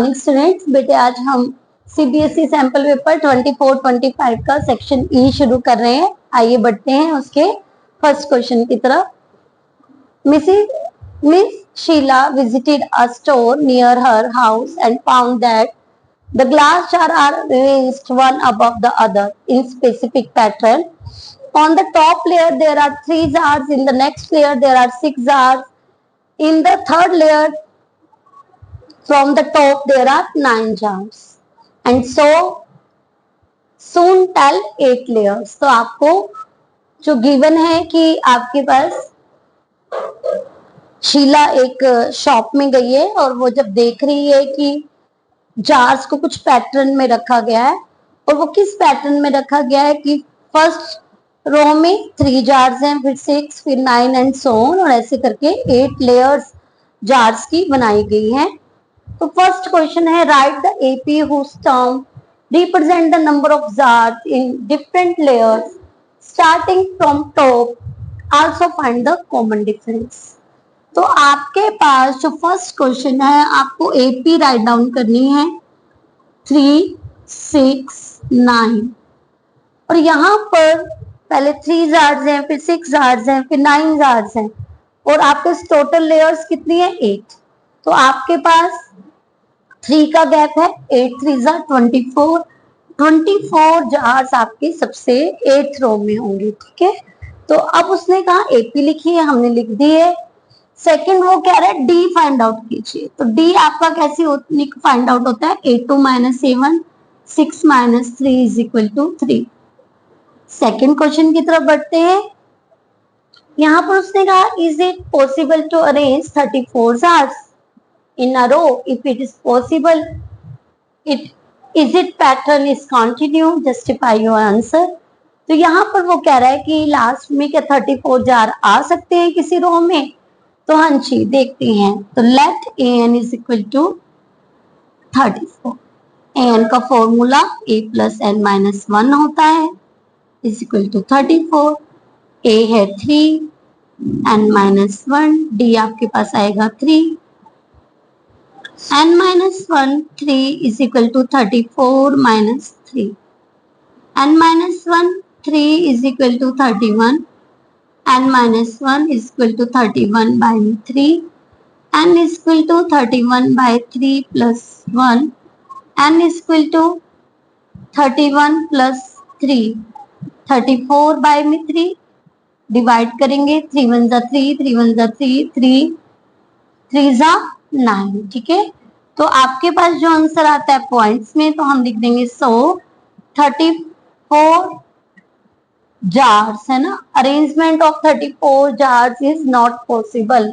Morning students. बेटे आज हम सीबीएसई सैंपल पेपर 24-25 का सेक्शन ई शुरू कर रहे हैं। आइए बढ़ते हैं उसके फर्स्ट क्वेश्चन की तरफ। Miss Sheela visited a store near her house and found that the glass jars are arranged one above the other in specific pattern. On the top layer there are 3 jars, in the next layer there are 6 jars, in the third layer from the top there are 9 jars and so soon tell 8 layers. तो आपको जो given है कि आपके पास शीला एक shop में गई है और वो जब देख रही है कि जार्स को कुछ पैटर्न में रखा गया है, और वो किस पैटर्न में रखा गया है कि फर्स्ट रो में 3 जार्स हैं, फिर 6, फिर 9 एंड सो ऑन, और ऐसे करके 8 लेयर्स जार्स की बनाई गई हैं। तो फर्स्ट क्वेश्चन है write the AP whose term represent the number of jars in different layers starting from top, also find the common difference. तो आपके पास जो फर्स्ट क्वेश्चन है आपको एपी राइट डाउन करनी है 3, 6, 9, और यहाँ पर पहले 3 जार्स हैं, फिर 6 जार्स हैं, फिर 9 जार्स हैं, और आपके टोटल लेयर्स कितनी है 8। तो आपके पास 3 का गैप है, 8 3 जा 24 जार्स आपके सबसे 8th रो में होंगे। ठीक है, तो अब उसने कहा एपी लिखी है, हमने लिख दी है। सेकंड वो कह रहा है डी फाइंड आउट कीजिए। तो डी आपका कैसे फाइंड आउट होता है, 8 - 7 6 - 3 = 3। सेकंड क्वेश्चन की तरफ बढ़ते हैं। यहाँ पर उसने कहा is it possible to arrange 34 jars in a row? If it is possible, is it pattern is continue? Justify your answer. तो यहाँ पर वो कह रहा है कि लास्ट में क्या 34 जार आ सकते हैं किसी रो में? तो हाँ जी, देखते हैं। तो let an is equal to 34। an का फॉर्मूला a + n - 1 होता है, is equal to 34। a है 3, n - 1, d आपके पास आएगा 3, n - 1 3 is equal to 34 minus 3, n - 1 3 is equal to 31, n - 1 is equal to 31 by 3, n is equal to 31 by 3 plus 1, n is equal to 31 plus 3, 34 by 3 divide करेंगे, 3 1 जा 3, 3 1 जा 3, 3 3 जा 9। ठीक है, तो आपके पास जो आंसर आता है पॉइंट्स में, तो हम लिख देंगे 34 जार्स है ना। Arrangement of 34 jars is not possible,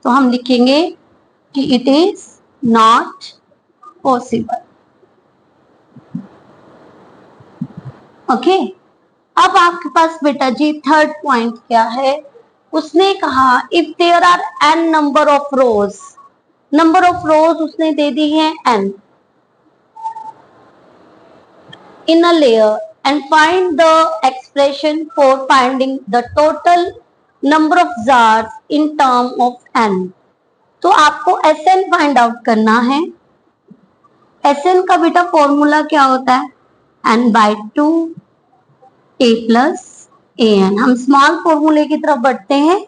तो हम लिखेंगे कि it is not possible. Okay, अब आपके पास बेटा जी थर्ड पॉइंट क्या है, उसने कहा if there are n number of rows, number of rows उसने दे दी है n in a layer and find the expression for finding the total number of jars in term of n। तो आपको Sn find out करना है। Sn का बेटा formula क्या होता है, n/2 a + an। हम स्मॉल फॉर्मूले की तरफ बढ़ते हैं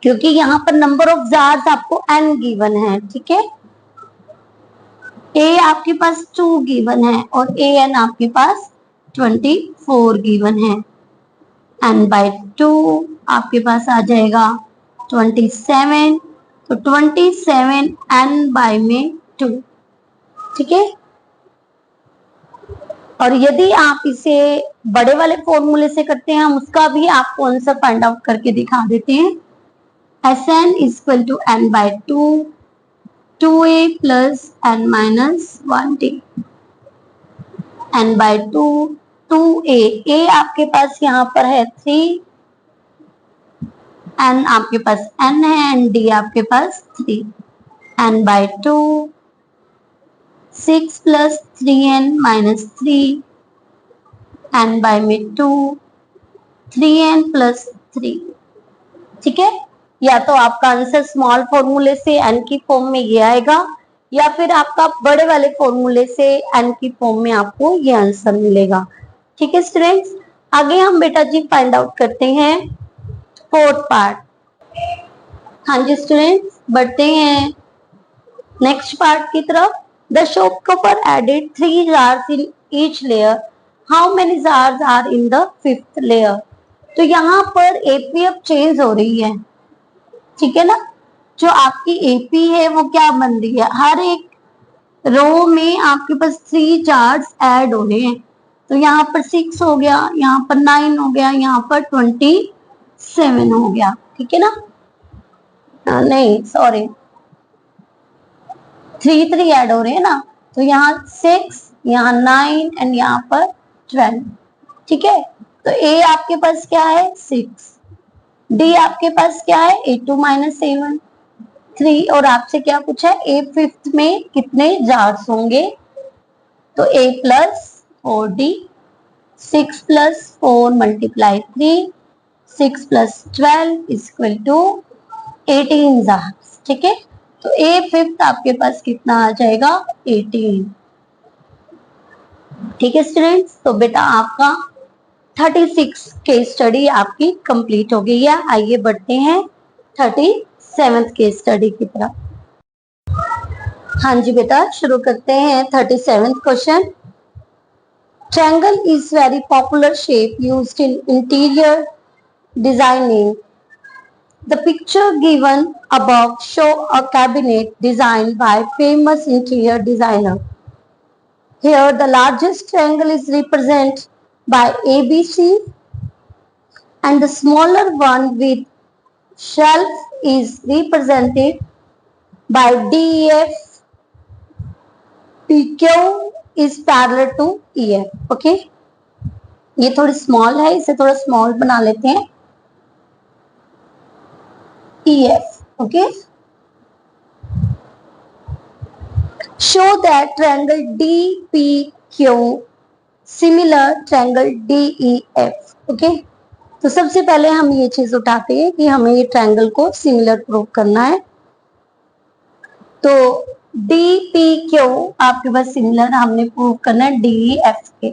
क्योंकि यहाँ पर नंबर ऑफ जार्स आपको n गिवन है। ठीक है, a आपके पास 2 गिवन है और an आपके पास 24 गिवन है। n/2 आपके पास आ जाएगा 27, तो 27 n/2। ठीक है, और यदि आप इसे बड़े वाले फॉर्मूले से करते हैं, हम उसका भी आपको आंसर फाइंड आउट करके दिखा देते हैं। Sn is equal to n/2 2a plus n minus 1d, n/2 2a, a आपके पास यहाँ पर है 3, n आपके पास n है एंड d आपके पास 3, n/2 6 plus 3n minus 3, n/2 3n plus 3। ठीक है, या तो आपका आंसर स्मॉल फॉर्मूले से n की फॉर्म में ये आएगा, या फिर आपका बड़े वाले फॉर्मूले से n की फॉर्म में आपको ये आंसर मिलेगा। ठीक है स्टूडेंट्स, आगे हम बेटा जी फाइंड आउट करते हैं फोर्थ पार्ट। हाँ जी स्टूडेंट्स, बढ़ते हैं नेक्स्ट पार्ट की तरफ। The shopkeeper added 3 jars in each layer. How many jars are in the 5th layer? तो यहाँ पर एपी अब चेंज हो रही है, ठीक है ना। जो आपकी एपी है वो क्या बन रही है, हर एक रो में आपके पास 3 जार्स ऐड हो रहे हैं। तो यहाँ पर 6 हो गया, यहाँ पर 9 हो गया, यहाँ पर 27 हो गया, ठीक है ना। नहीं सॉरी, 3 ऐड हो रहे हैं ना, तो यहाँ 6, यहाँ 9 एंड यहाँ पर 12, ठीक है। तो ए आपके पास क्या है 6, डी आपके पास क्या है 8 माइनस 7 3, और आपसे क्या पूछा है ए 5th में कितने जार्स होंगे, तो A plus 4D, 6 plus 4 multiply 3, 6 plus 12 is equal to 18 jars, ठीक है। तो ए 5th आपके पास कितना आ जाएगा 18, ठीक है स्टूडेंट्स। तो बेटा आपका 36 केस स्टडी आपकी कंप्लीट हो गई है। आइए बढ़ते हैं 37th केस स्टडी की तरफ। हाँ जी बेटा, शुरू करते हैं 37th question. Triangle is very popular shape used in interior designing. The picture given above show a cabinet designed by famous interior designer. Here the largest triangle is represented by ABC and the smaller one with shelf is represented by DEF. PQ is parallel to EF. Okay? ये थोड़ी small है, इसे थोड़ा small बना लेते हैं EF. Okay? Show that triangle DPQ similar triangle DEF. Okay? तो सबसे पहले हम ये चीज उठाते हैं कि हमें ये ट्रायंगल को सिमिलर प्रूव करना है। तो DPQ आपके पास सिमिलर हमने प्रूव करना है DEF के।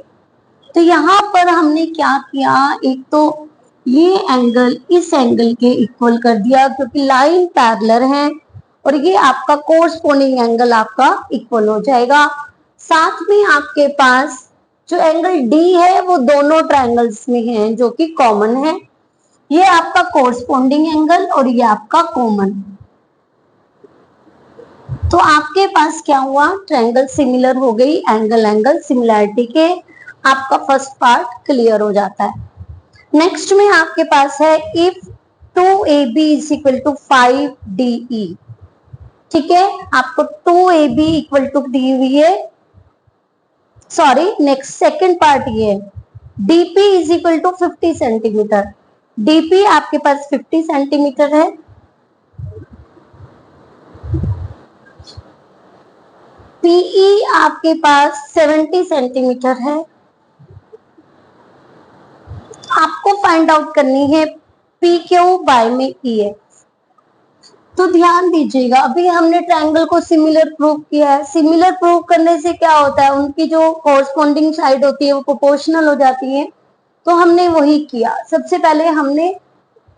तो यहाँ पर हमने क्या किया, एक तो ये एंगल इस एंगल के इक्वल कर दिया क्योंकि लाइन पैरेलल है, और ये आपका कोरस्पोंडिंग एंगल आपका इक्वल हो जाएगा। साथ में आपके पास जो एंगल D है वो दोनों ट्रायंगल्स में है जो कि कॉमन है। ये आपका कोरस्पोंडिंग एंगल और ये आपका कॉमन। तो आपके पास क्या हुआ, ट्रायंगल सिमिलर हो गई, एंगल एंगल सिमिलैरिटी के आपका फर्स्ट पार्ट क्लियर हो जाता है। नेक्स्ट में आपके पास है if 2AB is equal to 5DE, ठीक है। आपको 2AB इक्वल टू दी हुई है, सॉरी नेक्स्ट सेकंड पार्ट ये है DP is equal to 50 centimetre. DP आपके पास 50 सेंटीमीटर है, PE आपके पास 70 सेंटीमीटर है। आपको फाइंड आउट करनी है PQ बाय में EF। तो ध्यान दीजिएगा, अभी हमने ट्रायंगल को सिमिलर प्रूव किया है। सिमिलर प्रूव करने से क्या होता है, उनकी जो कोरस्पोंडिंग साइड होती है वो प्रोपोर्शनल हो जाती है। तो हमने वही किया। सबसे पहले हमने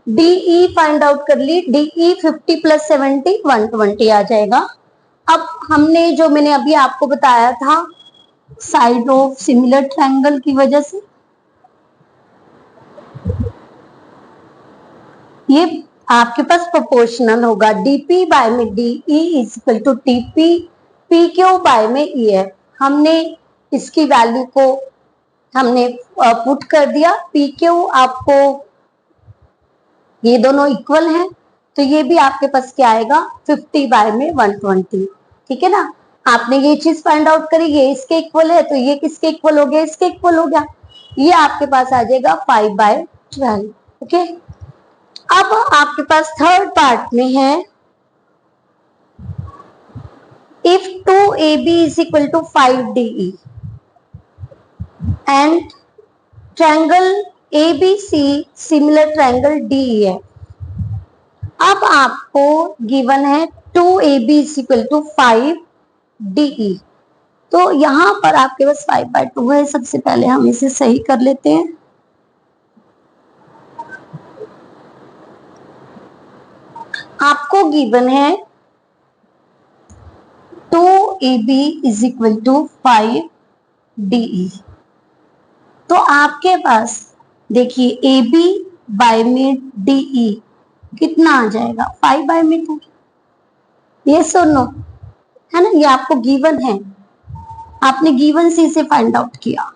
DE फाइंड आउट कर ली। DE 50 प्लस 70 120 आ जाएगा। अब हमने जो मैंने अभी आपको बताया था साइड ऑफ सिमिलर ट्रायंगल की वजह से ये आपके पास प्रोपोर्शनल होगा। DP बाय में DE is equal to TP PQ by में EF। हमने इसकी वैल्यू को हमने पुट कर दिया। PQ आपको ये दोनों इक्वल हैं, तो ये भी आपके पास क्या आएगा 50 बाय में 120, ठीक है ना। आपने ये चीज फाइंड आउट करी, ये इसके इक्वल है, तो ये किसके इक्वल हो गया, इसके इक्वल हो गया। ये आपके पास आ जाएगा 5/12। ओके, अब आपके पास थर्ड पार्ट में है if 2AB is equal to 5DE and triangle ABC similar triangle DEF। अब आपको गिवन है 2AB is equal to 5 DE। तो यहाँ पर आपके पास 5/2 है। सबसे पहले हम इसे सही कर लेते हैं। आपको गिवन है 2AB is equal to 5DE। तो आपके पास देखिए AB बाय में DE कितना आ जाएगा, 5/2। ये सुनो, है ना, ये आपको गिवन है, आपने गिवन सी से फाइंड आउट किया।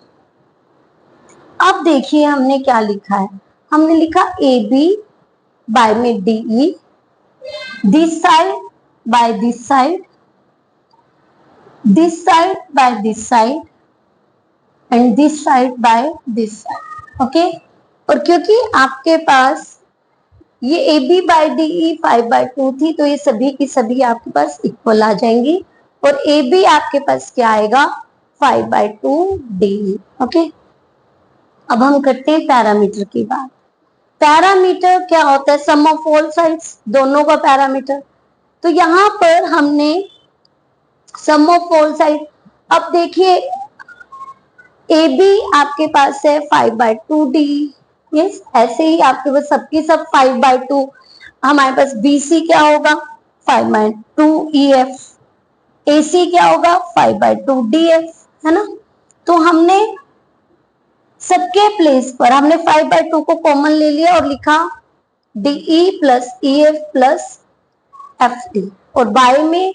अब देखिए हमने क्या लिखा है, हमने लिखा AB बाय में DE, this side by this side, this side by this side and this side by this side। Okay, और क्योंकि आपके पास ये AB बाय DE 5/2 थी, तो ये सभी की सभी आपके पास इक्वल आ जाएंगी और AB आपके पास क्या आएगा, 5/2 DE। ओके, अब हम करते हैं पैरामीटर की बात। पैरामीटर क्या होता है, सम ऑफ ऑल साइड्स, दोनों का पैरामीटर। तो यहां पर हमने सम ऑफ ऑल साइड, अब देखिए AB आपके पास है 5/2 D। यस, ऐसे ही आपके पास सबकी सब 5/2। हमारे पास BC क्या होगा, 5/2 EF। AC क्या होगा, 5/2 DF, है ना। तो हमने सबके प्लेस पर हमने 5/2 को कॉमन ले लिया और लिखा DE plus EF plus FD, और बाय में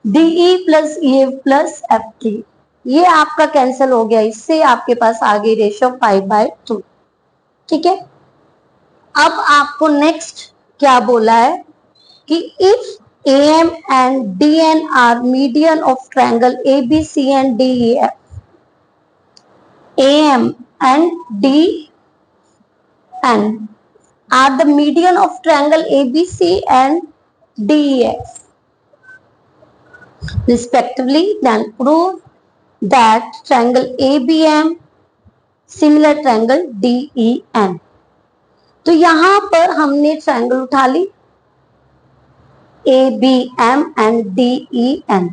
DE plus EF plus FD। ये आपका कैंसिल हो गया, इससे आपके पास आ गई रेशियो 5/2। ठीक है, अब आपको नेक्स्ट क्या बोला है कि if AM and DN are median of triangle ABC and DEF, AM and DN are the median of triangle ABC and DEF respectively, then prove that triangle ABM similar triangle DEN। तो यहां पर हमने triangle उठा ली ABM and DEN।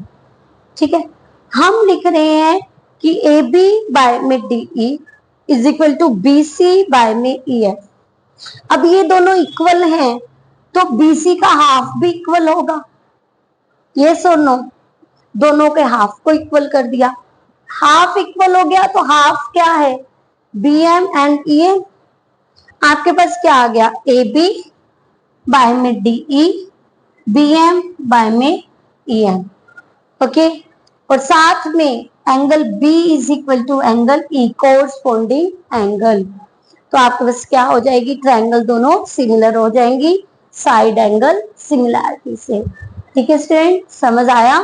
ठीक है, हम लिख रहे हैं कि AB बाय में DE is equal to BC by में EF। अब ये दोनों इक्वल हैं, तो BC का हाफ भी इक्वल होगा। ये सुनो, दोनों के हाफ को इक्वल कर दिया, हाफ इक्वल हो गया, तो हाफ क्या है, BM एंड EM। आपके पास क्या आ गया, AB बाय में DE, BM बाय में EM। ओके, और साथ में angle B is equal to angle E, corresponding angle. तो आपके पास क्या हो जाएगी, ट्रायंगल दोनों सिमिलर हो जाएंगी साइड एंगल सिमिलैरिटी से। ठीक है स्टूडेंट, समझ आया?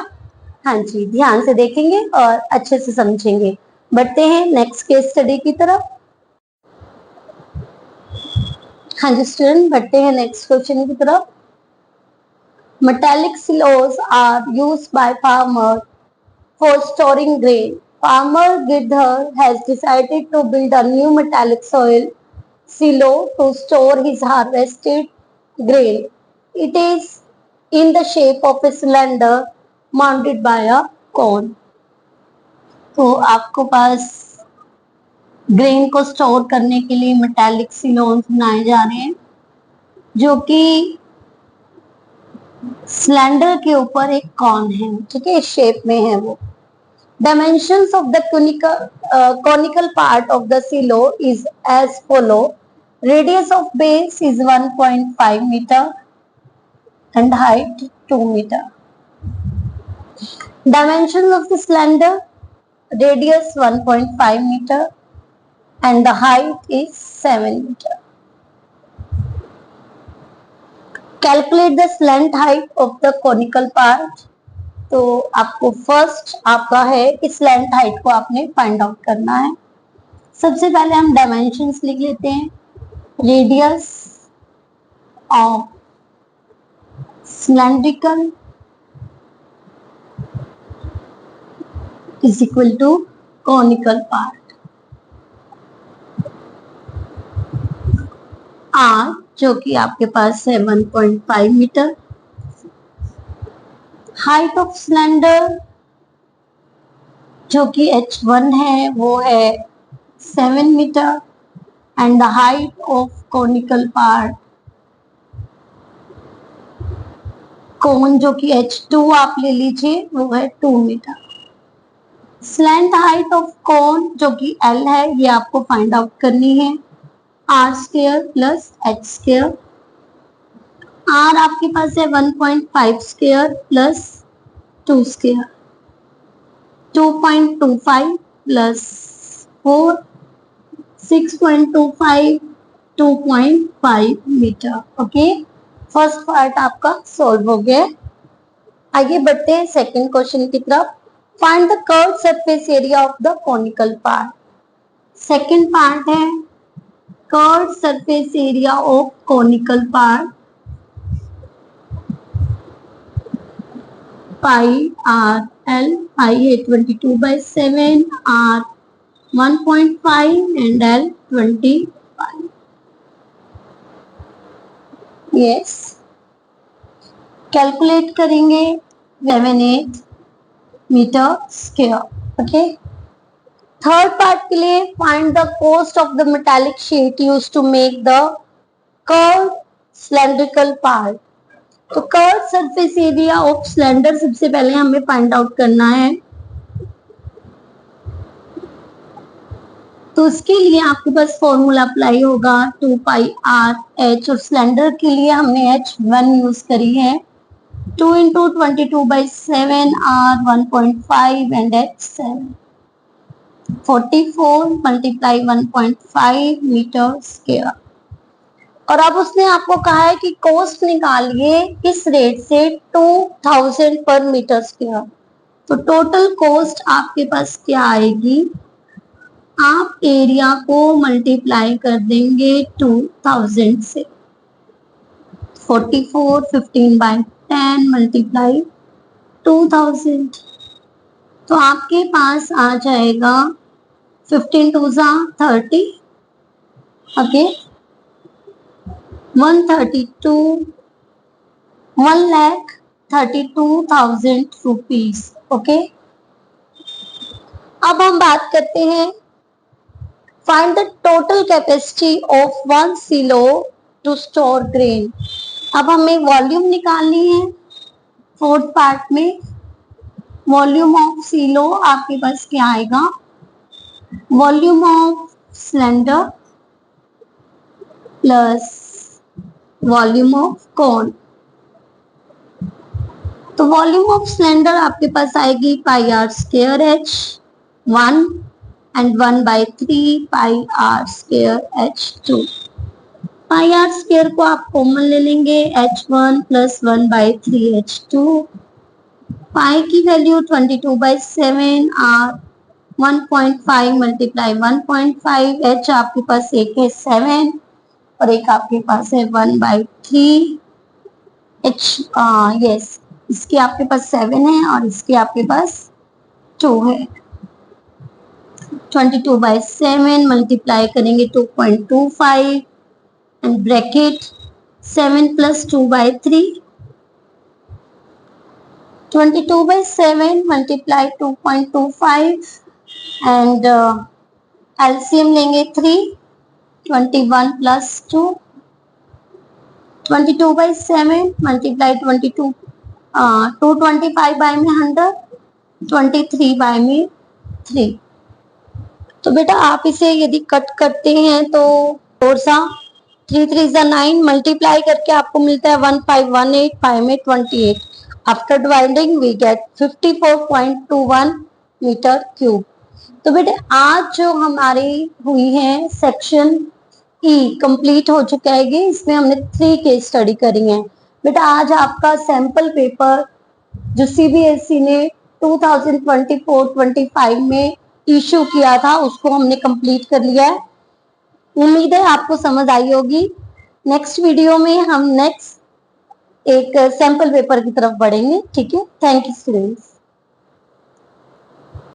हाँ जी, ध्यान से देखेंगे और अच्छे से समझेंगे। बढ़ते हैं नेक्स्ट केस स्टडी की तरफ। हाँ जी स्टूडेंट, बढ़ते हैं नेक्स्ट क्वेश्चन की तरफ। Metallic silos are used by farmer for storing grain. Farmer Girdhar has decided to build a new metallic soil silo to store his harvested grain. It is in the shape of a cylinder mounted by a cone. तो आपको पास grain को store करने के लिए metallic सिलोन्स बनाए जा रहे हैं, जो कि सिलेंडर के ऊपर एक कॉन है। ठीक है, इस शेप में है वो। Dimensions of the conical part of the silo is as follow. Radius of base is 1.5 meter and height 2 meter. Dimensions of the cylinder, radius 1.5 meter and the height is 7 meter. Calculate the slant height of the conical part. तो आपको first आपका है कि slant height को आपने find out करना है। सबसे पहले हम डायमेंशंस लिख लेते हैं। Radius of cylindrical is equal to conical part, r जो कि आपके पास है 1.5 मीटर। हाइट ऑफ सिलेंडर जो कि H1 है वो है 7 metre and the height of conical part cone जो कि H2 आप ले लीजिए वो है 2 metre. Slant height of cone जो कि L है ये आपको फाइंड आउट करनी है, R square plus H square. R आपके पास है 1.5 square plus 2 square, 2.25 plus 4, 6.25, 2.5 metre. Okay, first part आपका सॉल्व हो गया। आगे बढ़ते हैं सेकंड क्वेश्चन की तरफ। Find the curved surface area of the conical part. Second part है curved surface area of conical part, pi R L, pi है 22/7, R 1.5 and L 25। Yes, calculate करेंगे 7.8 metre square. Okay, third part के लिए find the cost of the metallic sheet used to make the curve cylindrical part. तो curve surface area of cylinder सबसे पहले हमें find out करना है। तो उसके लिए आपके पास फॉर्मूला अप्लाई होगा 2 पाई आर एच, और सिलेंडर के लिए हमने H1 यूज करी है 2 × 22/7 R 1.5 and H7 44 × 1.5 metre square. और अब उसने आपको कहा है कि कॉस्ट निकालिए इस रेट से 2000 पर मीटर स्क्वायर। तो टोटल कॉस्ट आपके पास क्या आएगी, आप एरिया को मल्टीप्लाई कर देंगे 2000 से, 44 15/10 मल्टीप्लाई 2000, तो आपके पास आ जाएगा 15 2 30, ओके 1,32,000 रुपीज। ओके, अब हम बात करते हैं find the total capacity of 1 silo to store grain. अब हमें वॉल्यूम निकालनी है। फोर्थ पार्ट में वॉल्यूम ऑफ सिलो आपके पास क्या आएगा, volume of cylinder plus volume of cone. तो वॉल्यूम ऑफ सिलेंडर आपके पास आएगी pi R square H 1 and 1/3 pi R square H2। Pi R square को आप कॉमन ले लेंगे, H1 प्लस 1/3 H2। पाई की वैल्यू 22/7, R 1.5 मल्टीप्लाई 1.5, H आपके पास एक है 7 और एक आपके पास है 1/3 H। यस, इसके आपके पास 7 है और इसके आपके पास 2 है। 22/7 मल्टीप्लाई करेंगे 2.25 and bracket 7 + 2/3, 22/7 multiply 2.25 and LCM लेंगे 3, 21 + 2, 22/7 मल्टीप्लाई 22 225 बाय में 100, 23 बाय में 3। तो बेटा आप इसे यदि कट करते हैं तो 4 सा 3 3 सा 9 मल्टीप्लाई करके आपको मिलता है 1518, 5 में 28। After dividing we get 54.21 metre cube. तो बेटे आज जो हमारी हुई है सेक्शन ई कंप्लीट हो चुका है। इसमें हमने 3 केस स्टडी करी है। बेटा आज आपका सैंपल पेपर जो सीबीएसई ने 2024-25 में इशू किया था उसको हमने कंप्लीट कर लिया है। उम्मीद है आपको समझ आई होगी। नेक्स्ट वीडियो में हम नेक्स्ट एक सैंपल पेपर की तरफ बढ़ेंगे। ठीक है, थैंक यू स्टूडेंट्स।